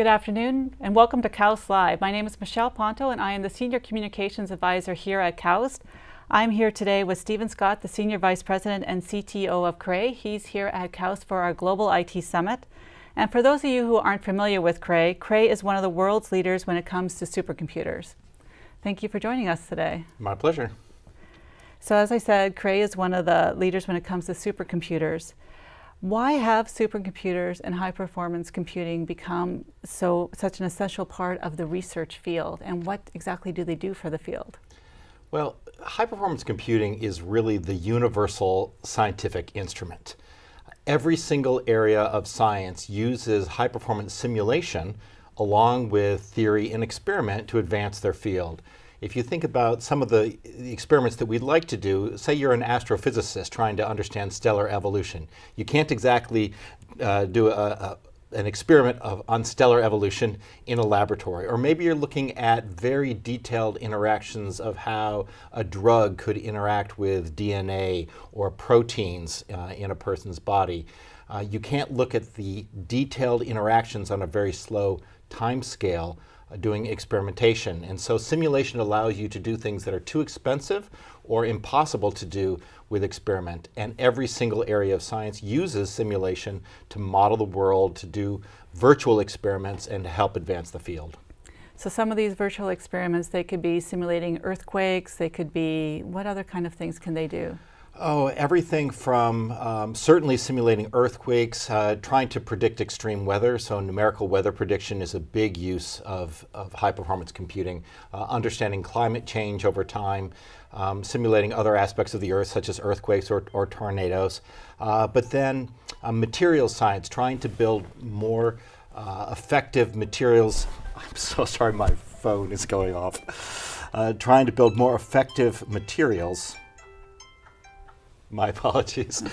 Good afternoon and welcome to KAUST Live. My name is Michelle Ponto and I am the Senior Communications Advisor here at KAUST. I'm here today with Stephen Scott, the Senior Vice President and CTO of Cray. He's here at KAUST for our Global IT Summit. And for those of you who aren't familiar with Cray, Cray is one of the world's leaders when it comes to supercomputers. Thank you for joining us today. My pleasure. So as I said, Cray is one of the leaders when it comes to supercomputers. Why have supercomputers and high-performance computing become such an essential part of the research field, and what exactly do they do for the field? Well, high-performance computing is really the universal scientific instrument. Every single area of science uses high-performance simulation along with theory and experiment to advance their field. If you think about some of the experiments that we'd like to do, say you're an astrophysicist trying to understand stellar evolution. You can't exactly do an experiment on stellar evolution in a laboratory. Or maybe you're looking at very detailed interactions of how a drug could interact with DNA or proteins in a person's body. You can't look at the detailed interactions on a very slow time scale doing experimentation. And so simulation allows you to do things that are too expensive or impossible to do with experiment. And every single area of science uses simulation to model the world, to do virtual experiments, and to help advance the field. So some of these virtual experiments, they could be simulating earthquakes, they could be, what other kind of things can they do? Oh, everything from certainly simulating earthquakes, trying to predict extreme weather. So numerical weather prediction is a big use of high-performance computing. Understanding climate change over time, simulating other aspects of the Earth, such as earthquakes or tornadoes. But then materials science, trying to build more effective materials. I'm so sorry, my phone is going off. Trying to build more effective materials. My apologies.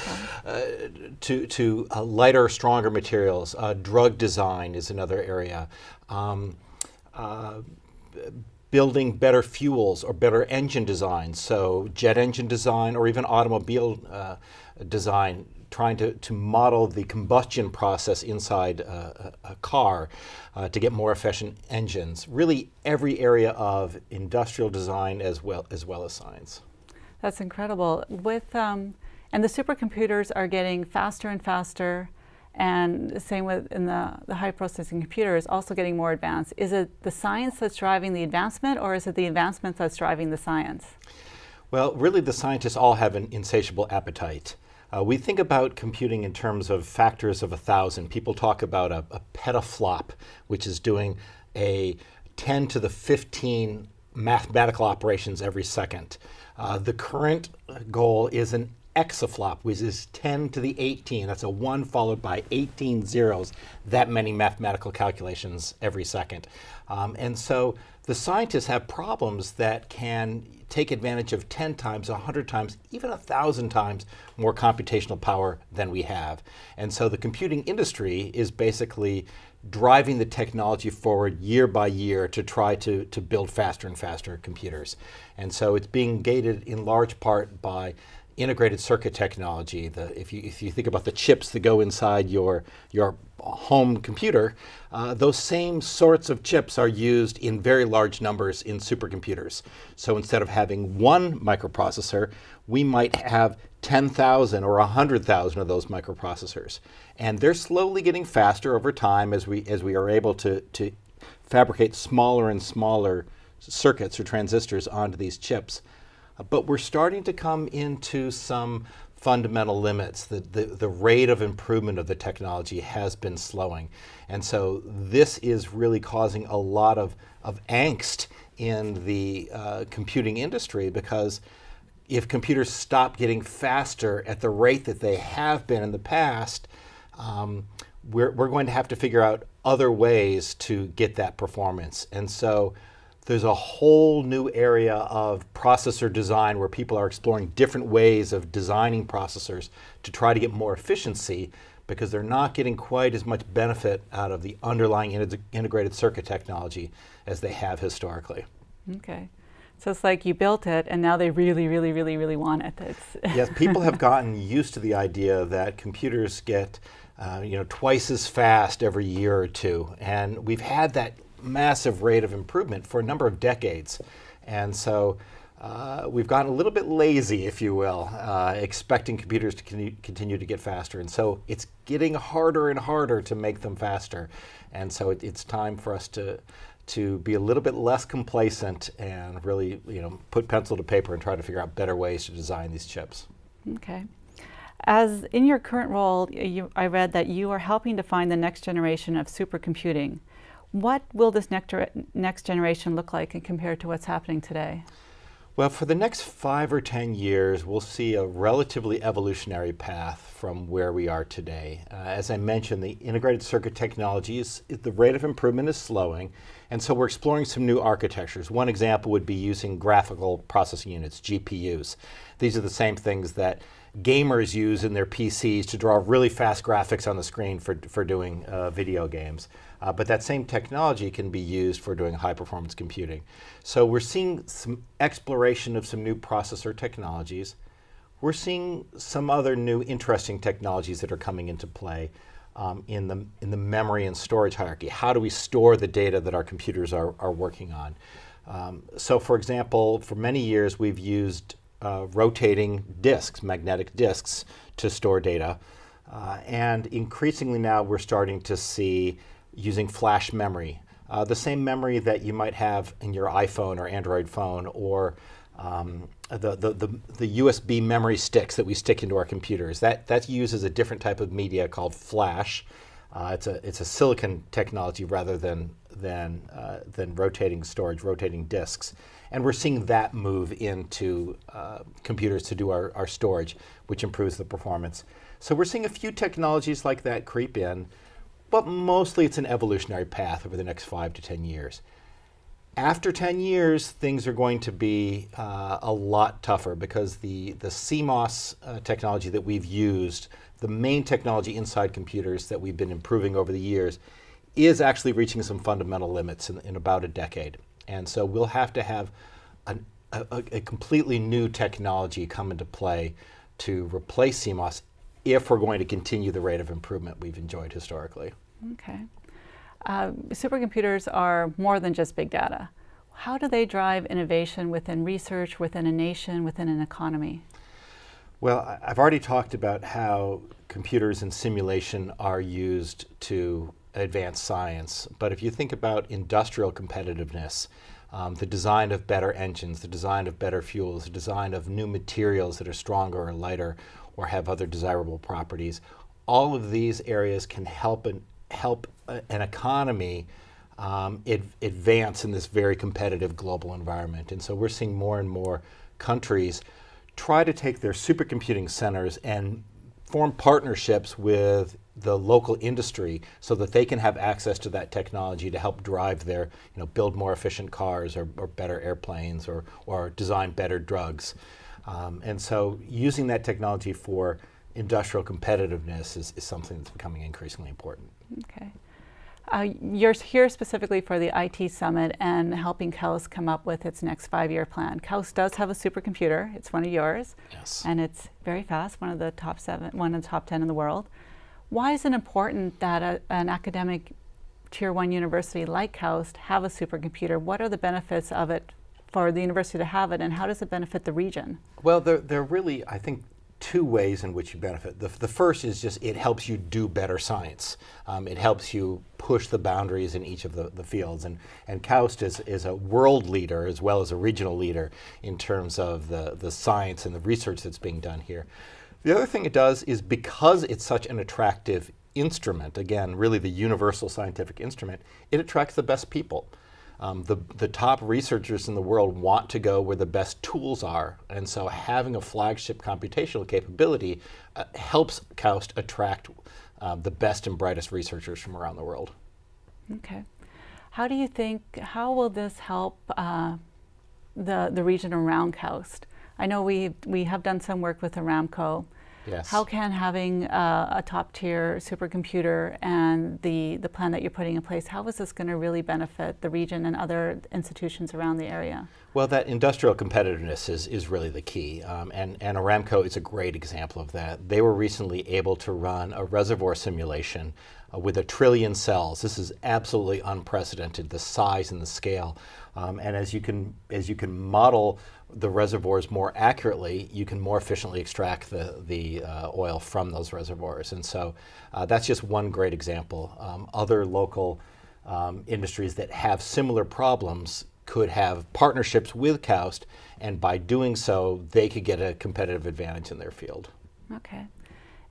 To lighter, stronger materials. Drug design is another area. Building better fuels or better engine design. So jet engine design or even automobile design, trying to model the combustion process inside a car to get more efficient engines. Really every area of industrial design as well as science. That's incredible. And the supercomputers are getting faster and faster, and the same with in the high processing computer is also getting more advanced. Is it the science that's driving the advancement, or is it the advancement that's driving the science? Well, really the scientists all have an insatiable appetite. We think about computing in terms of factors of 1,000. People talk about a petaflop, which is doing a 10 to the 15 mathematical operations every second. The current goal is an exaflop, which is 10 to the 18. That's a 1 followed by 18 zeros, that many mathematical calculations every second. And so the scientists have problems that can take advantage of 10 times, 100 times, even 1,000 times more computational power than we have. And so the computing industry is basically driving the technology forward year by year to try to build faster and faster computers. And so it's being gated in large part by integrated circuit technology. If you think about the chips that go inside your home computer, those same sorts of chips are used in very large numbers in supercomputers. So instead of having one microprocessor, we might have 10,000 or 100,000 of those microprocessors. And they're slowly getting faster over time as we are able to fabricate smaller and smaller circuits or transistors onto these chips. But we're starting to come into some fundamental limits. The rate of improvement of the technology has been slowing. And so this is really causing a lot of angst in the computing industry, because if computers stop getting faster at the rate that they have been in the past, we're going to have to figure out other ways to get that performance. And so there's a whole new area of processor design where people are exploring different ways of designing processors to try to get more efficiency, because they're not getting quite as much benefit out of the underlying integrated circuit technology as they have historically. Okay. So it's like you built it, and now they really, really, really, really want it. Yes, people have gotten used to the idea that computers get twice as fast every year or two, and we've had that massive rate of improvement for a number of decades. And so we've gotten a little bit lazy, if you will, expecting computers to continue to get faster. And so it's getting harder and harder to make them faster. And so it's time for us to be a little bit less complacent and really, put pencil to paper and try to figure out better ways to design these chips. Okay. As in your current role, I read that you are helping to find the next generation of supercomputing. What will this next generation look like compared to what's happening today? Well, for the next 5 or 10 years, we'll see a relatively evolutionary path from where we are today. As I mentioned, the integrated circuit technologies, the rate of improvement is slowing, and so we're exploring some new architectures. One example would be using graphical processing units, GPUs. These are the same things that gamers use in their PCs to draw really fast graphics on the screen for doing video games. But that same technology can be used for doing high-performance computing. So we're seeing some exploration of some new processor technologies. We're seeing some other new interesting technologies that are coming into play in the memory and storage hierarchy. How do we store the data that our computers are working on? So for example, for many years we've used rotating disks, magnetic disks, to store data. And increasingly now we're starting to see using flash memory, the same memory that you might have in your iPhone or Android phone, or the USB memory sticks that we stick into our computers. That uses a different type of media called flash. It's a silicon technology rather than rotating storage, rotating disks. And we're seeing that move into computers to do our storage, which improves the performance. So we're seeing a few technologies like that creep in, but mostly it's an evolutionary path over the next 5 to 10 years. After 10 years, things are going to be a lot tougher because the CMOS technology that we've used, the main technology inside computers that we've been improving over the years, is actually reaching some fundamental limits in about a decade. And so we'll have to have a completely new technology come into play to replace CMOS if we're going to continue the rate of improvement we've enjoyed historically. Okay. Supercomputers are more than just big data. How do they drive innovation within research, within a nation, within an economy? Well, I've already talked about how computers and simulation are used to advance science. But if you think about industrial competitiveness, the design of better engines, the design of better fuels, the design of new materials that are stronger or lighter or have other desirable properties, all of these areas can help an economy advance in this very competitive global environment. And so we're seeing more and more countries try to take their supercomputing centers and form partnerships with the local industry so that they can have access to that technology to help drive their, build more efficient cars or better airplanes or design better drugs. And so using that technology for industrial competitiveness is something that's becoming increasingly important. Okay. You're here specifically for the IT Summit and helping KAUST come up with its next 5-year plan. KAUST does have a supercomputer. It's one of yours. Yes. And it's very fast, one of the top 10 in the world. Why is it important that an academic Tier 1 university like KAUST have a supercomputer? What are the benefits of it for the university to have it, and how does it benefit the region? Well, there are really, I think, 2 ways in which you benefit. The first is just it helps you do better science. It helps you push the boundaries in each of the fields. And KAUST is a world leader as well as a regional leader in terms of the science and the research that's being done here. The other thing it does is because it's such an attractive instrument, again, really the universal scientific instrument, it attracts the best people. The top researchers in the world want to go where the best tools are, and so having a flagship computational capability helps KAUST attract the best and brightest researchers from around the world. Okay. How will this help the region around KAUST? I know we have done some work with Aramco. Yes. How can having a top-tier supercomputer and the plan that you're putting in place, how is this going to really benefit the region and other institutions around the area? Well, that industrial competitiveness is really the key, and Aramco is a great example of that. They were recently able to run a reservoir simulation with 1 trillion cells. This is absolutely unprecedented, the size and the scale. And as you can model the reservoirs more accurately, you can more efficiently extract the oil from those reservoirs. And so that's just one great example. Other local industries that have similar problems could have partnerships with KAUST, and by doing so, they could get a competitive advantage in their field. Okay.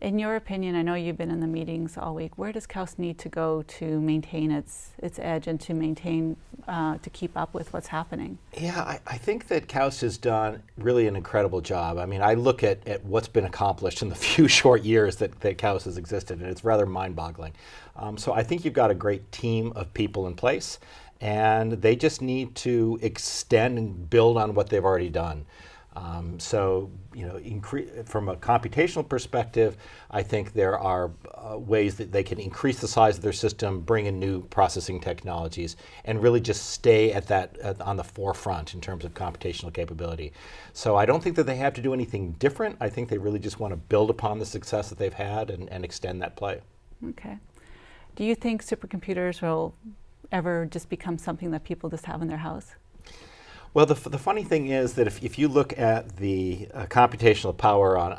In your opinion, I know you've been in the meetings all week, where does KAUST need to go to maintain its edge and to maintain, to keep up with what's happening? Yeah, I think that KAUST has done really an incredible job. I mean, I look at what's been accomplished in the few short years that KAUST has existed, and it's rather mind-boggling. So I think you've got a great team of people in place, and they just need to extend and build on what they've already done. So, from a computational perspective, I think there are ways that they can increase the size of their system, bring in new processing technologies, and really just stay at that on the forefront in terms of computational capability. So I don't think that they have to do anything different. I think they really just want to build upon the success that they've had and extend that play. Okay. Do you think supercomputers will ever just become something that people just have in their house? Well, the funny thing is that if you look at the computational power on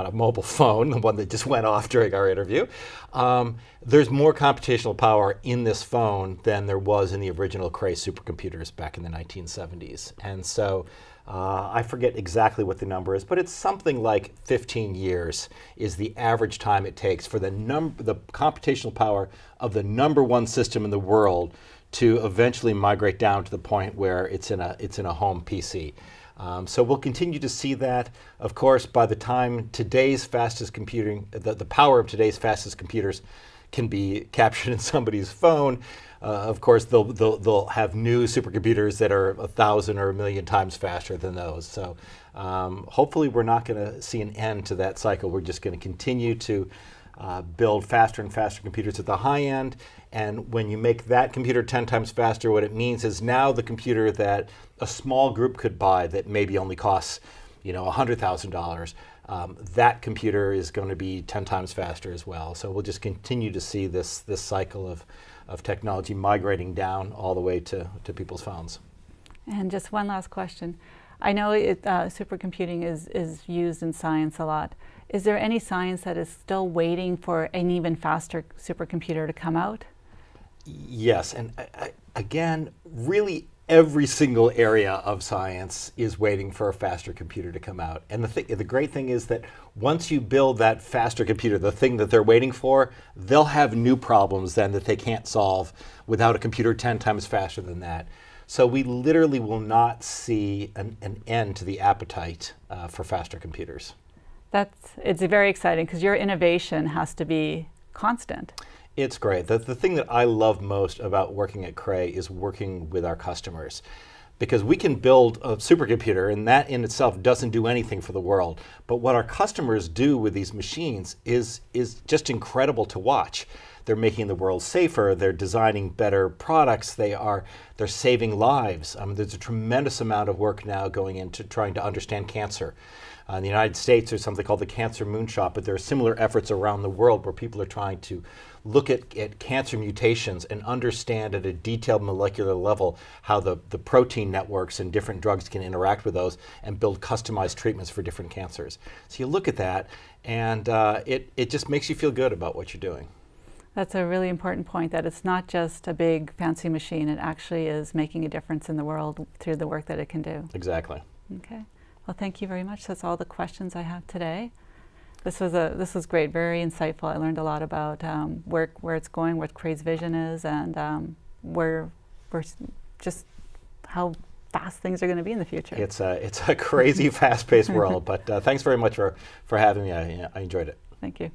a mobile phone, the one that just went off during our interview, there's more computational power in this phone than there was in the original Cray supercomputers back in the 1970s. And so I forget exactly what the number is, but it's something like 15 years is the average time it takes for the computational power of the #1 system in the world to eventually migrate down to the point where it's in a home PC. So we'll continue to see that. Of course, by the time today's fastest computing, the power of today's fastest computers can be captured in somebody's phone, of course they'll have new supercomputers that are 1,000 or 1,000,000 times faster than those. So hopefully we're not going to see an end to that cycle. We're just going to continue to build faster and faster computers at the high end, and when you make that computer 10 times faster, what it means is now the computer that a small group could buy that maybe only costs $100,000, that computer is going to be 10 times faster as well. So we'll just continue to see this cycle of technology migrating down all the way to people's phones. And just one last question. I know supercomputing is used in science a lot. Is there any science that is still waiting for an even faster supercomputer to come out? Yes, and again, really every single area of science is waiting for a faster computer to come out. And the great thing is that once you build that faster computer, the thing that they're waiting for, they'll have new problems then that they can't solve without a computer 10 times faster than that. So we literally will not see an end to the appetite for faster computers. It's very exciting because your innovation has to be constant. It's great. The thing that I love most about working at Cray is working with our customers, because we can build a supercomputer and that in itself doesn't do anything for the world. But what our customers do with these machines is just incredible to watch. They're making the world safer, they're designing better products, they're saving lives. There's a tremendous amount of work now going into trying to understand cancer. In the United States, there's something called the Cancer Moonshot, but there are similar efforts around the world where people are trying to look at cancer mutations and understand at a detailed molecular level how the protein networks and different drugs can interact with those and build customized treatments for different cancers. So you look at that, and it just makes you feel good about what you're doing. That's a really important point, that it's not just a big fancy machine. It actually is making a difference in the world through the work that it can do. Exactly. Okay. Well, thank you very much. That's all the questions I have today. This was great, very insightful. I learned a lot about where it's going, what Cray's vision is, and where just how fast things are going to be in the future. It's a crazy, fast-paced world, but thanks very much for having me. I enjoyed it. Thank you.